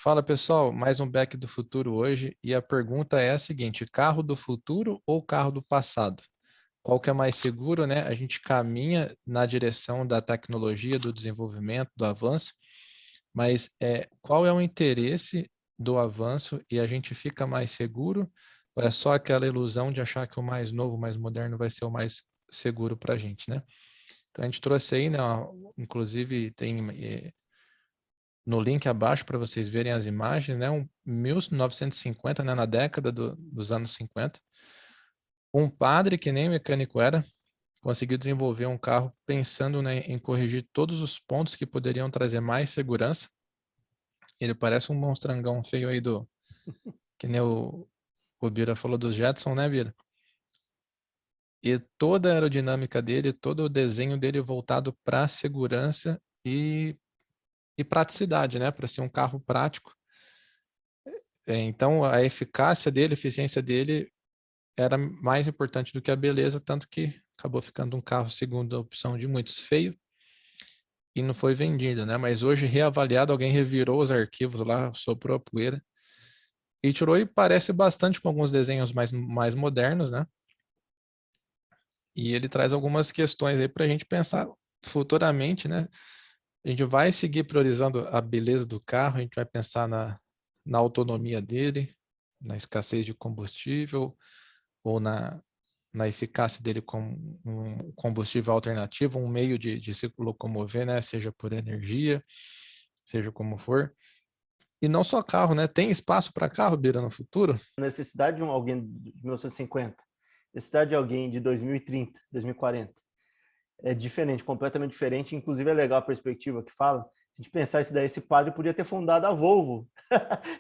Fala pessoal, mais um Back do Futuro hoje e a pergunta é a seguinte: carro do futuro ou carro do passado? Qual que é mais seguro, né? A gente caminha na direção da tecnologia, do desenvolvimento, do avanço, mas qual é o interesse do avanço e a gente fica mais seguro? Ou é só aquela ilusão de achar que o mais novo, o mais moderno vai ser o mais seguro para a gente, né? Então a gente trouxe aí, né? Inclusive tem no link abaixo para vocês verem as imagens, né? 1950, né? Na década dos anos 50, um padre que nem mecânico era, conseguiu desenvolver um carro pensando, né, em corrigir todos os pontos que poderiam trazer mais segurança. Ele parece um monstrangão feio aí que nem o Bira falou dos Jetson, né, Bira? E toda a aerodinâmica dele, todo o desenho dele voltado para segurança e praticidade, né? Para ser um carro prático. Então, a eficácia dele, a eficiência dele era mais importante do que a beleza, tanto que acabou ficando um carro segunda opção de muitos, feio, e não foi vendido, né? Mas hoje, reavaliado, alguém revirou os arquivos lá, soprou a poeira, e tirou e parece bastante com alguns desenhos mais modernos, né? E ele traz algumas questões aí para a gente pensar futuramente, né? A gente vai seguir priorizando a beleza do carro, a gente vai pensar na autonomia dele, na escassez de combustível, ou na eficácia dele como um combustível alternativo, um meio de se locomover, né? Seja por energia, seja como for. E não só carro, né? Tem espaço para carro, Bira, no futuro? A necessidade de alguém de 1950, necessidade de alguém de 2030, 2040, é diferente, completamente diferente. Inclusive é legal a perspectiva que fala. Se a gente pensar isso daí, esse padre podia ter fundado a Volvo,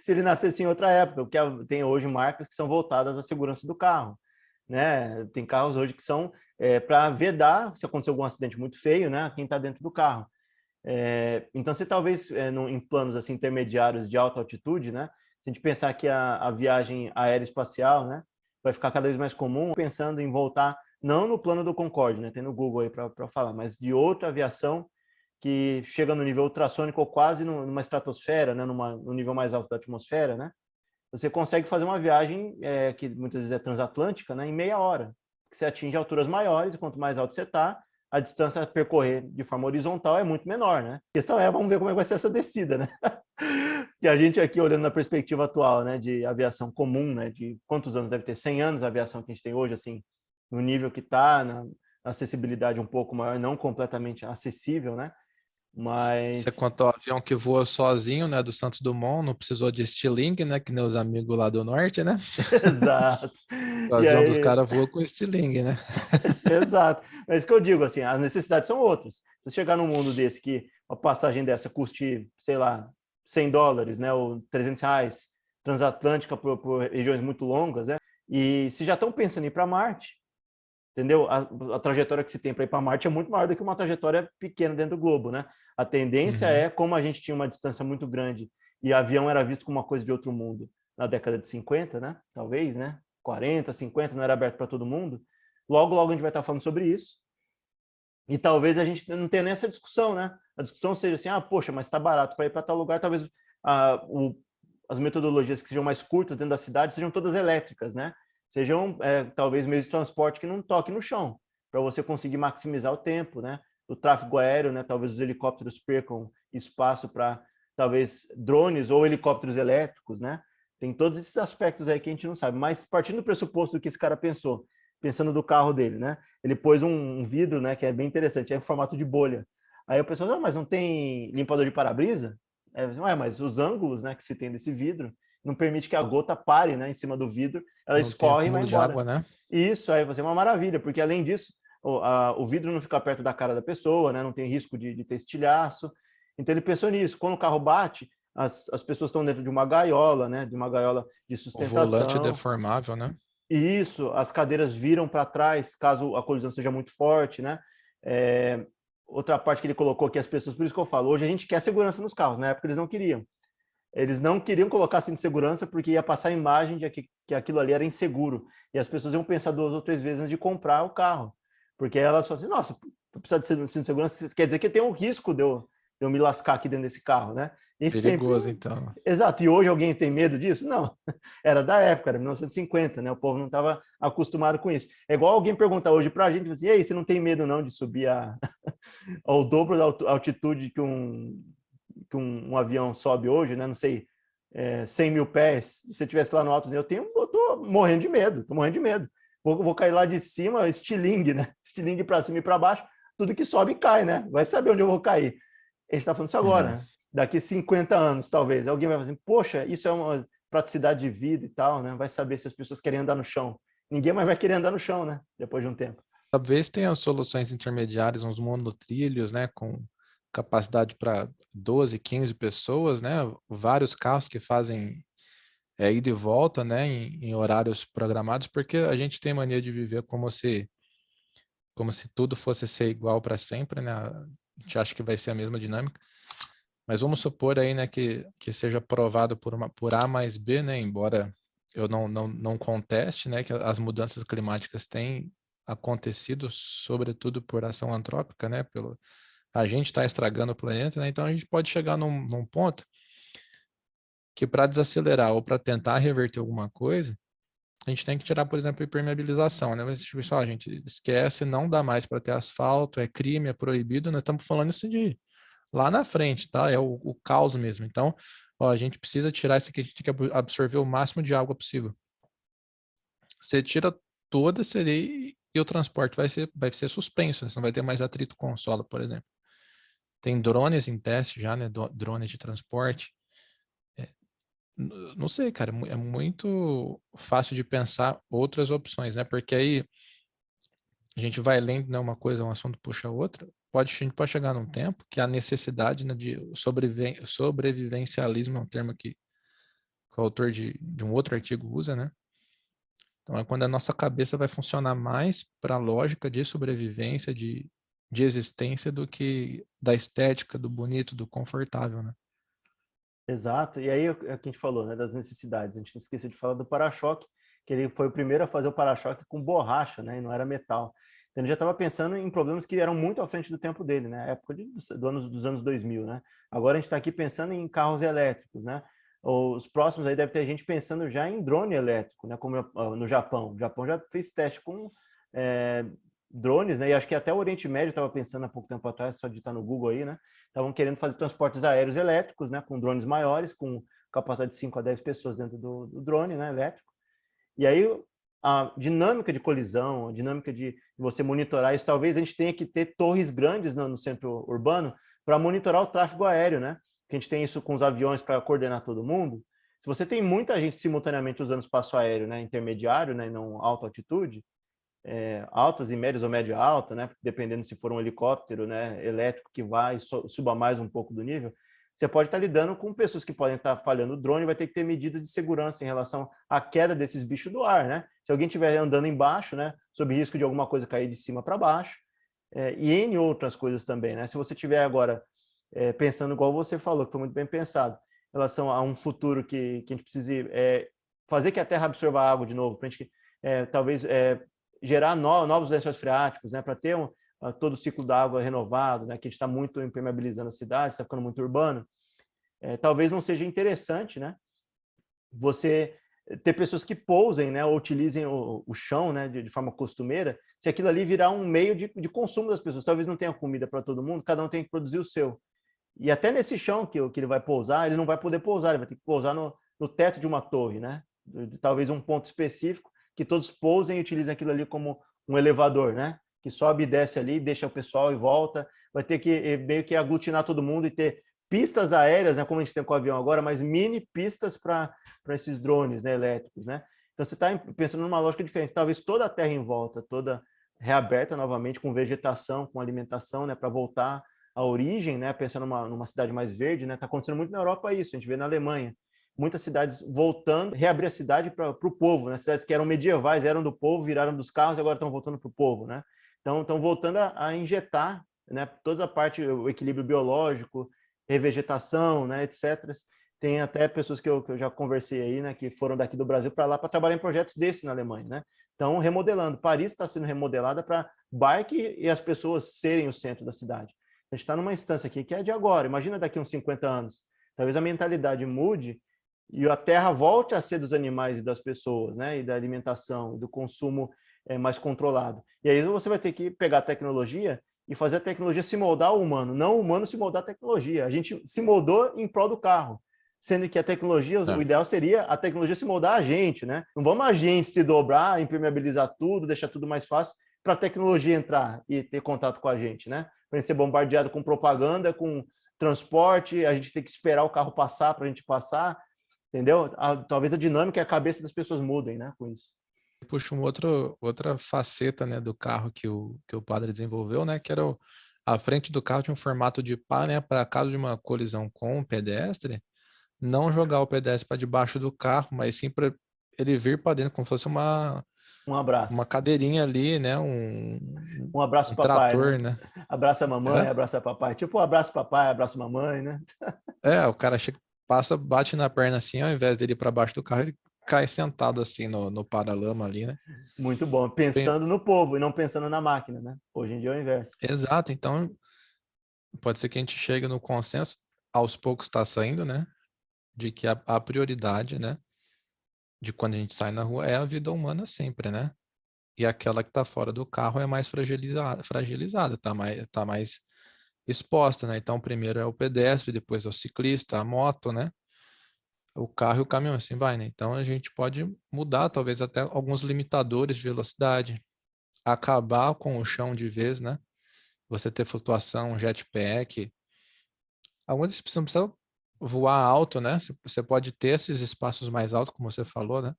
se ele nascesse em outra época, porque tem hoje marcas que são voltadas à segurança do carro, né? Tem carros hoje que são para vedar, se acontecer algum acidente muito feio, né? Quem está dentro do carro. Então, se talvez em planos assim intermediários de alta altitude, né? Se a gente pensar que a viagem aeroespacial, né, vai ficar cada vez mais comum, pensando em voltar não no plano do Concorde, né? Tem no Google aí para falar, mas de outra aviação que chega no nível ultrassônico ou quase numa estratosfera, né? No nível mais alto da atmosfera, né? Você consegue fazer uma viagem que muitas vezes é transatlântica, né? Em meia hora, que você atinge alturas maiores e quanto mais alto você está, a distância a percorrer de forma horizontal é muito menor, né? A questão é, vamos ver como é que vai ser essa descida, né? E a gente aqui olhando na perspectiva atual, né, de aviação comum, né, de quantos anos deve ter? 100 anos a aviação que a gente tem hoje, assim, no nível que está, na acessibilidade um pouco maior, não completamente acessível, né? Você Mas contou o avião que voa sozinho, né, do Santos Dumont, não precisou de estilingue, né, que nem os amigos lá do norte, né? exato. O E avião dos aí, caras voa com estilingue, né? exato. Mas isso que eu digo, assim, as necessidades são outras. Se você chegar num mundo desse que uma passagem dessa custe, sei lá, US$ 100, né, ou R$ 300, transatlântica por regiões muito longas, né? E se já estão pensando em ir para Marte, entendeu? A trajetória que se tem para ir para Marte é muito maior do que uma trajetória pequena dentro do globo, né? A tendência Uhum. é, como a gente tinha uma distância muito grande e avião era visto como uma coisa de outro mundo na década de 50, né? Talvez, né? 40, 50, não era aberto para todo mundo. Logo, logo a gente vai estar falando sobre isso. E talvez a gente não tenha nem essa discussão, né? A discussão seja assim, poxa, mas está barato para ir para tal lugar, talvez as metodologias que sejam mais curtas dentro da cidade sejam todas elétricas, né? Sejam talvez meios de transporte que não toquem no chão, para você conseguir maximizar o tempo, né? O tráfego aéreo, né? Talvez os helicópteros percam espaço para talvez drones ou helicópteros elétricos, né? Tem todos esses aspectos aí que a gente não sabe, mas partindo do pressuposto do que esse cara pensou, pensando do carro dele, né? Ele pôs um vidro, né, que é bem interessante, é em formato de bolha. Aí o pessoal, mas não tem limpador de para-brisa? Mas os ângulos, né, que se tem desse vidro não permite que a gota pare, né, em cima do vidro, ela Não tem escorre e vai acúmulo de embora. água, né? Isso aí vai ser uma maravilha, porque além disso, o vidro não fica perto da cara da pessoa, né, não tem risco de ter estilhaço. Então ele pensou nisso. Quando o carro bate, as pessoas estão dentro de uma gaiola, né, de uma gaiola de O volante sustentação. deformável, né? E isso, as cadeiras viram para trás, caso a colisão seja muito forte, né? Outra parte que ele colocou aqui, as pessoas, por isso que eu falo, hoje a gente quer segurança nos carros, na época eles não queriam. Eles não queriam colocar cinto de segurança porque ia passar a imagem de que aquilo ali era inseguro. E as pessoas iam pensar 2 ou 3 vezes antes de comprar o carro. Porque elas falam assim, nossa, precisa de cinto de segurança, quer dizer que tem um risco de eu eu me lascar aqui dentro desse carro, né? E Perigoso, sempre... então. Exato. E hoje alguém tem medo disso? Não. Era da época, era 1950, né? O povo não estava acostumado com isso. É igual alguém perguntar hoje para a gente, assim, e aí, você não tem medo não de subir ao dobro da altitude que um avião sobe hoje, né? Não sei, 100 mil pés. Se você estivesse lá no alto, eu tô morrendo de medo, tô morrendo de medo. Vou cair lá de cima, estilingue, né? Estilingue para cima e para baixo, tudo que sobe cai, né? Vai saber onde eu vou cair. A gente está falando isso agora, É. né? Daqui 50 anos, talvez. Alguém vai falar assim, poxa, isso é uma praticidade de vida e tal, né? Vai saber se as pessoas querem andar no chão. Ninguém mais vai querer andar no chão, né? Depois de um tempo. Talvez tenha soluções intermediárias, uns monotrilhos, né, com capacidade para 12, 15 pessoas, né? Vários carros que fazem ida e volta, né, em horários programados, porque a gente tem mania de viver como se tudo fosse ser igual para sempre, né? A gente acha que vai ser a mesma dinâmica. Mas vamos supor aí, né, que seja provado por A mais B, né, embora eu não conteste, né, que as mudanças climáticas têm acontecido, sobretudo por ação antrópica, né, a gente está estragando o planeta, né, então a gente pode chegar num ponto que para desacelerar ou para tentar reverter alguma coisa, a gente tem que tirar, por exemplo, a impermeabilização, né, mas tipo, pessoal, a gente esquece, não dá mais para ter asfalto, é crime, é proibido, nós estamos falando isso de lá na frente, tá? É o caos mesmo. Então, ó, a gente precisa tirar isso aqui, a gente tem que absorver o máximo de água possível. Você tira toda sereia e o transporte vai ser suspenso, né? Você não vai ter mais atrito com o solo, por exemplo. Tem drones em teste já, né? Drones de transporte. É, não sei, cara, é muito fácil de pensar outras opções, né? Porque aí a gente vai lendo, né, uma coisa, um assunto puxa a outra, a gente pode chegar num tempo que a necessidade, né, de sobrevivencialismo é um termo que o autor de um outro artigo usa, né? Então é quando a nossa cabeça vai funcionar mais para a lógica de sobrevivência, de existência, do que da estética, do bonito, do confortável, né? Exato. E aí é o que a gente falou, né, das necessidades. A gente não esqueceu de falar do para-choque, que ele foi o primeiro a fazer o para-choque com borracha, né, e não era metal. Então ele já estava pensando em problemas que eram muito à frente do tempo dele, né, época dos anos 2000, né. Agora a gente está aqui pensando em carros elétricos, né. Os próximos aí deve ter gente pensando já em drone elétrico, né, como no Japão. O Japão já fez teste com é, drones, né, e acho que até o Oriente Médio estava pensando há pouco tempo atrás, só digitar no Google aí, né, estavam querendo fazer transportes aéreos elétricos, né, com drones maiores, com capacidade de 5 a 10 pessoas dentro do drone, né, elétrico. E aí a dinâmica de colisão, a dinâmica de você monitorar isso, talvez a gente tenha que ter torres grandes no centro urbano para monitorar o tráfego aéreo, né? Que a gente tem isso com os aviões para coordenar todo mundo. Se você tem muita gente simultaneamente usando espaço aéreo, né, intermediário, né, e não alta altitude, altas e médias ou média alta, né, dependendo se for um helicóptero, né, elétrico que vai suba mais um pouco do nível, você pode estar lidando com pessoas que podem estar falhando o drone, vai ter que ter medidas de segurança em relação à queda desses bichos do ar, né? Se alguém estiver andando embaixo, né, sob risco de alguma coisa cair de cima para baixo, e em outras coisas também, né? Se você estiver agora pensando igual você falou, que foi muito bem pensado, em relação a um futuro que a gente precise fazer que a Terra absorva água de novo, para a gente talvez gerar novos lençóis freáticos, né, para ter todo o ciclo da água renovado, né, que a gente está muito impermeabilizando a cidade, está ficando muito urbano, talvez não seja interessante, né, você ter pessoas que pousem, né, ou utilizem o chão, né, de forma costumeira, se aquilo ali virar um meio de consumo das pessoas. Talvez não tenha comida para todo mundo, cada um tem que produzir o seu. E até nesse chão que ele vai pousar, ele não vai poder pousar, ele vai ter que pousar no teto de uma torre, né, talvez um ponto específico, que todos pousem e utilizem aquilo ali como um elevador, né? Que sobe e desce ali, deixa o pessoal e volta. Vai ter que meio que aglutinar todo mundo e ter pistas aéreas, né? Como a gente tem com o avião agora, mas mini pistas para esses drones, né, elétricos, né? Então você está pensando numa lógica diferente. Talvez toda a terra em volta, toda reaberta novamente, com vegetação, com alimentação, né? Para voltar à origem, né? Pensando numa cidade mais verde, né? Está acontecendo muito na Europa isso. A gente vê na Alemanha muitas cidades voltando, reabrir a cidade para o povo, né? Cidades que eram medievais, eram do povo, viraram dos carros e agora estão voltando para o povo, né? Então, estão voltando a injetar, né, toda a parte, o equilíbrio biológico, revegetação, né, etc. Tem até pessoas que eu já conversei aí, né, que foram daqui do Brasil para lá para trabalhar em projetos desses na Alemanha, né? Então, remodelando. Paris está sendo remodelada para bike e as pessoas serem o centro da cidade. A gente está numa instância aqui que é de agora. Imagina daqui uns 50 anos. Talvez a mentalidade mude e a terra volte a ser dos animais e das pessoas, né? E da alimentação, do consumo mais controlado. E aí você vai ter que pegar a tecnologia e fazer a tecnologia se moldar ao humano, não o humano se moldar à tecnologia. A gente se moldou em prol do carro, sendo que a tecnologia, o ideal seria a tecnologia se moldar a gente, né? Não vamos a gente se dobrar, impermeabilizar tudo, deixar tudo mais fácil para a tecnologia entrar e ter contato com a gente, né? Para a gente ser bombardeado com propaganda, com transporte, a gente tem que esperar o carro passar para a gente passar, entendeu? Talvez a dinâmica e a cabeça das pessoas mudem, né, com isso. Puxa, outra faceta, né, do carro que o padre desenvolveu, né, que era a frente do carro tinha um formato de pá, né, para caso de uma colisão com o pedestre, não jogar o pedestre para debaixo do carro, mas sim para ele vir para dentro, como se fosse um abraço, uma cadeirinha ali, né, um abraço um papai, trator, né? né? Abraça a mamãe, abraça papai. Tipo, um abraço papai, abraço mamãe, né? O cara chega, passa, bate na perna assim, ao invés dele ir para baixo do carro, ele cai sentado assim no paralama ali, né? Muito bom. Pensando no povo e não pensando na máquina, né? Hoje em dia é o inverso. Exato, então pode ser que a gente chegue no consenso, aos poucos está saindo, né? De que a prioridade, né? De quando a gente sai na rua é a vida humana sempre, né? E aquela que está fora do carro é mais fragilizada, tá mais exposta, né? Então, primeiro é o pedestre, depois é o ciclista, a moto, né? O carro e o caminhão, assim vai, né? Então, a gente pode mudar, talvez, até alguns limitadores de velocidade, acabar com o chão de vez, né? Você ter flutuação, jetpack. Algumas você não precisa voar alto, né? Você pode ter esses espaços mais altos, como você falou, né?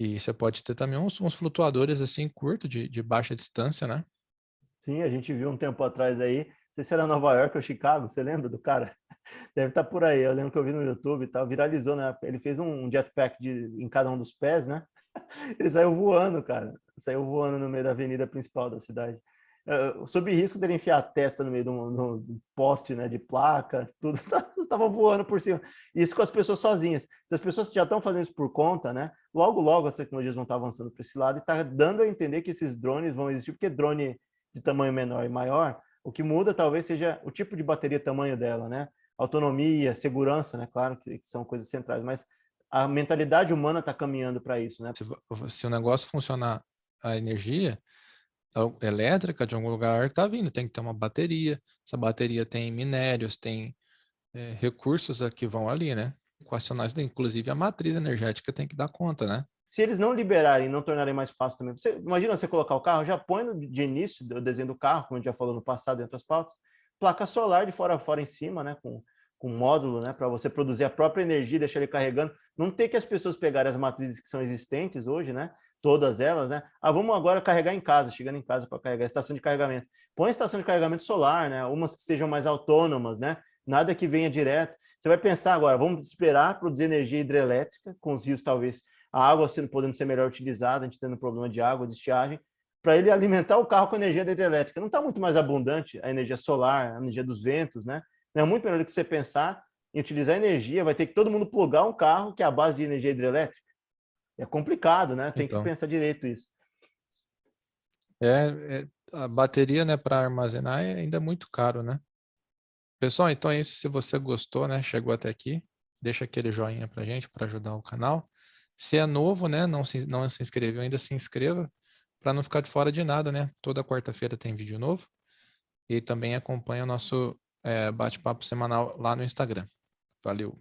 E você pode ter também uns flutuadores assim curtos, de baixa distância, né? Sim, a gente viu um tempo atrás aí, não sei se era Nova York ou Chicago, você lembra do cara? Deve estar por aí, eu lembro que eu vi no YouTube e tal, viralizou, né? Ele fez um jetpack em cada um dos pés, né? Ele saiu voando, cara. Saiu voando no meio da avenida principal da cidade. Sob risco dele enfiar a testa no meio de um poste, né, de placa, tudo, tava voando por cima. Isso com as pessoas sozinhas. Se as pessoas já estão fazendo isso por conta, né, logo as tecnologias vão estar avançando para esse lado e está dando a entender que esses drones vão existir, porque drone de tamanho menor e maior, o que muda talvez seja o tipo de bateria, tamanho dela, né? Autonomia, segurança, né? Claro que são coisas centrais, mas a mentalidade humana está caminhando para isso, né? Se o negócio funcionar, a energia elétrica de algum lugar está vindo, tem que ter uma bateria. Essa bateria tem minérios, tem recursos que vão ali, né? Equacionais, inclusive a matriz energética tem que dar conta, né? Se eles não liberarem, não tornarem mais fácil também. Imagina você colocar o carro, já põe de início o desenho do carro, como a gente já falou no passado, entre as pautas, placa solar de fora a fora em cima, né? Com módulo, né? Para você produzir a própria energia, deixar ele carregando. Não ter que as pessoas pegarem as matrizes que são existentes hoje, né? Todas elas, né? Vamos agora carregar em casa, chegando em casa para carregar, estação de carregamento. Põe estação de carregamento solar, né? Umas que sejam mais autônomas, né? Nada que venha direto. Você vai pensar agora, vamos esperar produzir energia hidrelétrica, com os rios talvez a água podendo ser melhor utilizada, a gente tendo problema de água, de estiagem, para ele alimentar o carro com a energia da hidrelétrica. Não está muito mais abundante a energia solar, a energia dos ventos, né? Não é muito melhor do que você pensar em utilizar energia, vai ter que todo mundo plugar um carro que é a base de energia hidrelétrica. É complicado, né? Tem que se pensar direito isso. A bateria, né, para armazenar é ainda muito caro, né? Pessoal, então é isso. Se você gostou, né, chegou até aqui, deixa aquele joinha pra gente para ajudar o canal. Se é novo, né, não se inscreveu ainda, se inscreva para não ficar de fora de nada, né? Toda quarta-feira tem vídeo novo. E também acompanha o nosso bate-papo semanal lá no Instagram. Valeu!